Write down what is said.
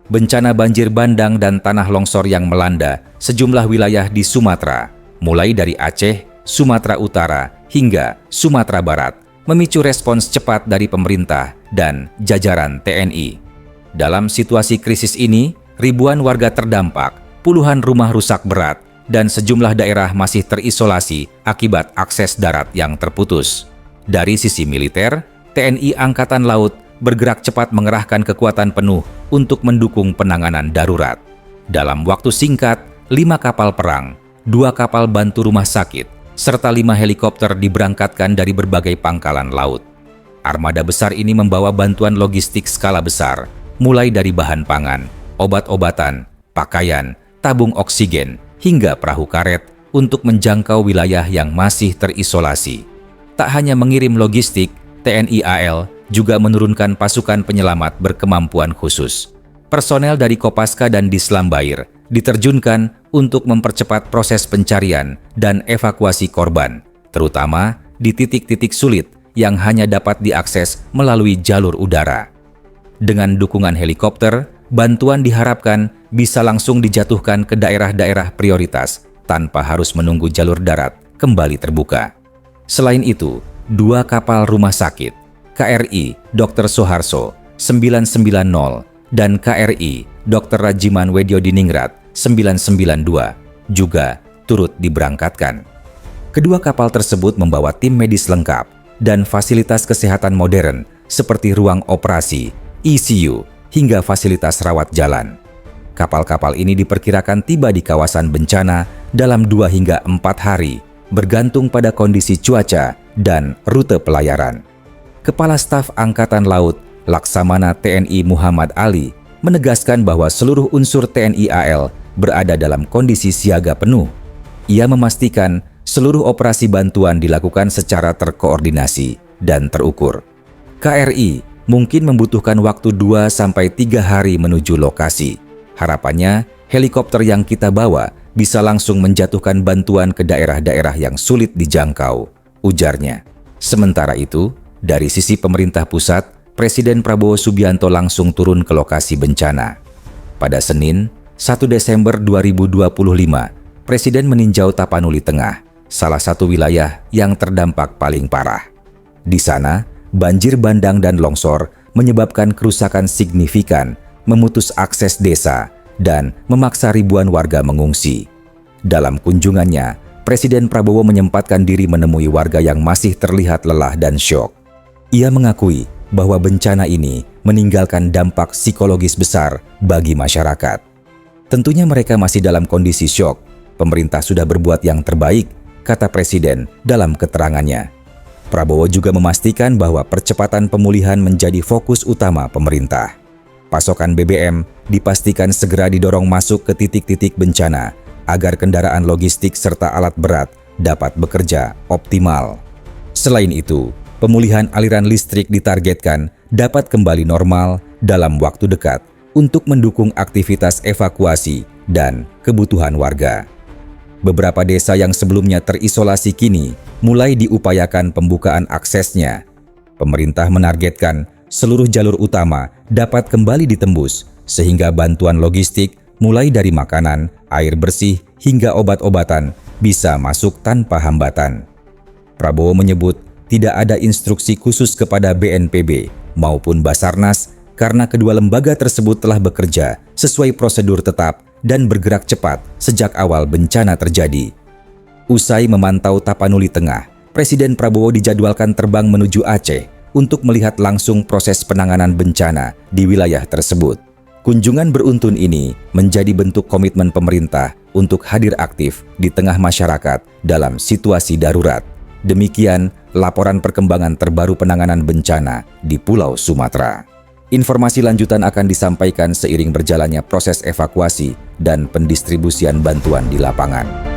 bencana banjir bandang dan tanah longsor yang melanda sejumlah wilayah di Sumatera, mulai dari Aceh, Sumatera Utara, hingga Sumatera Barat, memicu respons cepat dari pemerintah dan jajaran TNI. Dalam situasi krisis ini, ribuan warga terdampak, puluhan rumah rusak berat, dan sejumlah daerah masih terisolasi akibat akses darat yang terputus. Dari sisi militer, TNI Angkatan Laut bergerak cepat mengerahkan kekuatan penuh untuk mendukung penanganan darurat. Dalam waktu singkat, 5 kapal perang, 2 kapal bantu rumah sakit, serta 5 helikopter diberangkatkan dari berbagai pangkalan laut. Armada besar ini membawa bantuan logistik skala besar, mulai dari bahan pangan, obat-obatan, pakaian, tabung oksigen, hingga perahu karet untuk menjangkau wilayah yang masih terisolasi. Tak hanya mengirim logistik, TNI AL juga menurunkan pasukan penyelamat berkemampuan khusus. Personel dari Kopaska dan Dislambair diterjunkan untuk mempercepat proses pencarian dan evakuasi korban, terutama di titik-titik sulit yang hanya dapat diakses melalui jalur udara. Dengan dukungan helikopter, bantuan diharapkan bisa langsung dijatuhkan ke daerah-daerah prioritas tanpa harus menunggu jalur darat kembali terbuka. Selain itu, 2 kapal rumah sakit, KRI Dr. Soeharto 990 dan KRI Dr. Rajiman Wedyodiningrat 992 juga turut diberangkatkan. Kedua kapal tersebut membawa tim medis lengkap dan fasilitas kesehatan modern seperti ruang operasi, ICU, hingga fasilitas rawat jalan. Kapal-kapal ini diperkirakan tiba di kawasan bencana dalam 2 hingga 4 hari, bergantung pada kondisi cuaca dan rute pelayaran. Kepala Staf Angkatan Laut Laksamana TNI Muhammad Ali menegaskan bahwa seluruh unsur TNI AL berada dalam kondisi siaga penuh. Ia memastikan seluruh operasi bantuan dilakukan secara terkoordinasi dan terukur. KRI mungkin membutuhkan waktu 2-3 hari menuju lokasi. Harapannya, helikopter yang kita bawa bisa langsung menjatuhkan bantuan ke daerah-daerah yang sulit dijangkau, ujarnya. Sementara itu, dari sisi pemerintah pusat, Presiden Prabowo Subianto langsung turun ke lokasi bencana. Pada Senin, 1 Desember 2025, Presiden meninjau Tapanuli Tengah, salah satu wilayah yang terdampak paling parah. Di sana, banjir bandang dan longsor menyebabkan kerusakan signifikan, memutus akses desa, dan memaksa ribuan warga mengungsi. Dalam kunjungannya, Presiden Prabowo menyempatkan diri menemui warga yang masih terlihat lelah dan syok. Ia mengakui bahwa bencana ini meninggalkan dampak psikologis besar bagi masyarakat. Tentunya mereka masih dalam kondisi syok. Pemerintah sudah berbuat yang terbaik, kata Presiden dalam keterangannya. Prabowo juga memastikan bahwa percepatan pemulihan menjadi fokus utama pemerintah. Pasokan BBM dipastikan segera didorong masuk ke titik-titik bencana agar kendaraan logistik serta alat berat dapat bekerja optimal. Selain itu, pemulihan aliran listrik ditargetkan dapat kembali normal dalam waktu dekat untuk mendukung aktivitas evakuasi dan kebutuhan warga. Beberapa desa yang sebelumnya terisolasi kini mulai diupayakan pembukaan aksesnya. Pemerintah menargetkan seluruh jalur utama dapat kembali ditembus sehingga bantuan logistik mulai dari makanan, air bersih, hingga obat-obatan bisa masuk tanpa hambatan. Prabowo menyebut tidak ada instruksi khusus kepada BNPB maupun Basarnas karena kedua lembaga tersebut telah bekerja sesuai prosedur tetap dan bergerak cepat sejak awal bencana terjadi. Usai memantau Tapanuli Tengah, Presiden Prabowo dijadwalkan terbang menuju Aceh untuk melihat langsung proses penanganan bencana di wilayah tersebut. Kunjungan beruntun ini menjadi bentuk komitmen pemerintah untuk hadir aktif di tengah masyarakat dalam situasi darurat. Demikian laporan perkembangan terbaru penanganan bencana di Pulau Sumatera. Informasi lanjutan akan disampaikan seiring berjalannya proses evakuasi dan pendistribusian bantuan di lapangan.